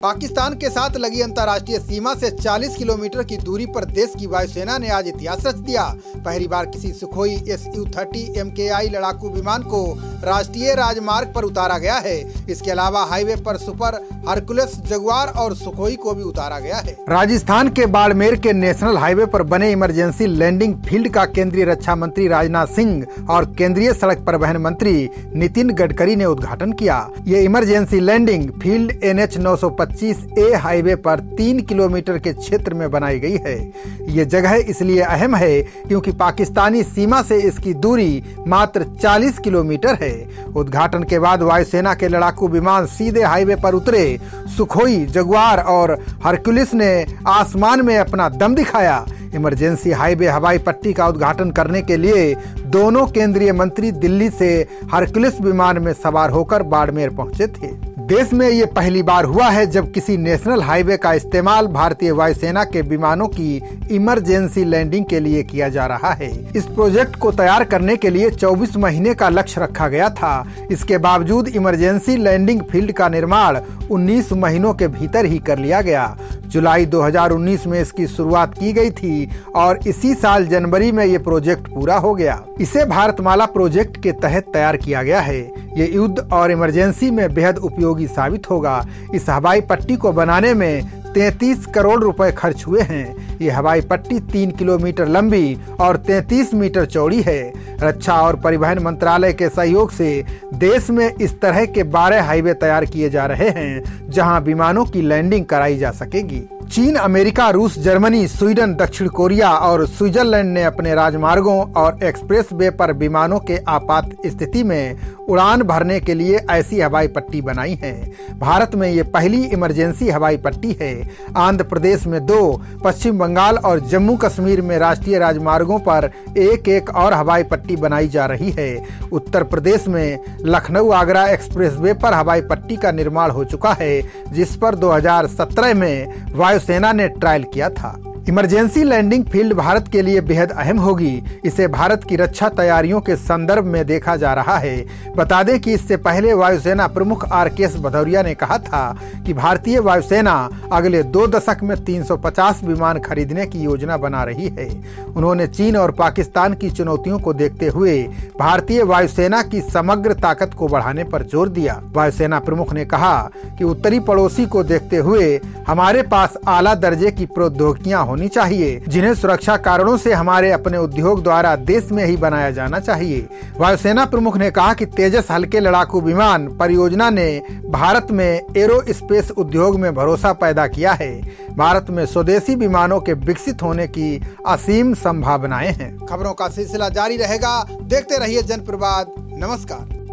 पाकिस्तान के साथ लगी अंतर्राष्ट्रीय सीमा से 40 किलोमीटर की दूरी पर देश की वायुसेना ने आज इतिहास रच दिया। पहली बार किसी सुखोई Su-30 MKI लड़ाकू विमान को राष्ट्रीय राजमार्ग पर उतारा गया है। इसके अलावा हाईवे पर सुपर हरकुलस, जगुआर और सुखोई को भी उतारा गया है। राजस्थान के बाड़मेर के नेशनल हाईवे पर बने इमरजेंसी लैंडिंग फील्ड का केंद्रीय रक्षा मंत्री राजनाथ सिंह और केंद्रीय सड़क परिवहन मंत्री नितिन गडकरी ने उद्घाटन किया। ये emergency landing field NH 925A highway पर 3 किलोमीटर के क्षेत्र में बनाई गई है। ये जगह इसलिए अहम है क्योंकि पाकिस्तानी सीमा से इसकी दूरी मात्र 40 किलोमीटर है। उद्घाटन के बाद वायुसेना के लड़ाकू विमान सीधे हाईवे पर उतरे। सुखोई, जगुआर और हरकुलिस ने आसमान में अपना दम दिखाया। इमरजेंसी हाईवे हवाई पट्टी का उद्घाटन करने के लिए दोनों केंद्रीय मंत्री दिल्ली से हरकुलिस विमान में सवार होकर बाड़मेर पहुंचे थे। देश में ये पहली बार हुआ है जब किसी नेशनल हाईवे का इस्तेमाल भारतीय वायुसेना के विमानों की इमरजेंसी लैंडिंग के लिए किया जा रहा है। इस प्रोजेक्ट को तैयार करने के लिए 24 महीने का लक्ष्य रखा गया था। इसके बावजूद इमरजेंसी लैंडिंग फील्ड का निर्माण 19 महीनों के भीतर ही कर लिया गया। जुलाई 2019 में इसकी शुरुआत की गई थी और इसी साल जनवरी में ये प्रोजेक्ट पूरा हो गया। इसे भारतमाला प्रोजेक्ट के तहत तैयार किया गया है। ये युद्ध और इमरजेंसी में बेहद उपयोगी साबित होगा। इस हवाई पट्टी को बनाने में 33 करोड़ रुपए खर्च हुए हैं। ये हवाई पट्टी 3 किलोमीटर लंबी और 33 मीटर चौड़ी है। रक्षा और परिवहन मंत्रालय के सहयोग से देश में इस तरह के 12 हाईवे तैयार किए जा रहे हैं जहां विमानों की लैंडिंग कराई जा सकेगी। चीन, अमेरिका, रूस, जर्मनी, स्वीडन, दक्षिण कोरिया और स्विट्जरलैंड ने अपने राजमार्गों और एक्सप्रेस वे पर विमानों के आपात स्थिति में उड़ान भरने के लिए ऐसी हवाई पट्टी बनाई है। भारत में ये पहली इमरजेंसी हवाई पट्टी है। आंध्र प्रदेश में 2, पश्चिम बंगाल और जम्मू कश्मीर में राष्ट्रीय राजमार्गों पर एक और हवाई पट्टी बनाई जा रही है। उत्तर प्रदेश में लखनऊ आगरा एक्सप्रेस वे पर हवाई पट्टी का निर्माण हो चुका है, जिस पर 2017 में वायुसेना ने ट्रायल किया था। इमरजेंसी लैंडिंग फील्ड भारत के लिए बेहद अहम होगी। इसे भारत की रक्षा तैयारियों के संदर्भ में देखा जा रहा है। बता दें कि इससे पहले वायुसेना प्रमुख RKS भदौरिया ने कहा था कि भारतीय वायुसेना अगले 2 दशक में 350 विमान खरीदने की योजना बना रही है। उन्होंने चीन और पाकिस्तान की चुनौतियों को देखते हुए भारतीय वायुसेना की समग्र ताकत को बढ़ाने पर जोर दिया। वायुसेना प्रमुख ने कहा कि उत्तरी पड़ोसी को देखते हुए हमारे पास आला दर्जे की प्रौद्योगिकियां होनी चाहिए, जिन्हें सुरक्षा कारणों से हमारे अपने उद्योग द्वारा देश में ही बनाया जाना चाहिए। वायुसेना प्रमुख ने कहा कि तेजस हल्के लड़ाकू विमान परियोजना ने भारत में एरोस्पेस उद्योग में भरोसा पैदा किया है। भारत में स्वदेशी विमानों के विकसित होने की असीम संभावनाएं हैं। खबरों का सिलसिला जारी रहेगा। देखते रहिए जनप्रवाद। नमस्कार।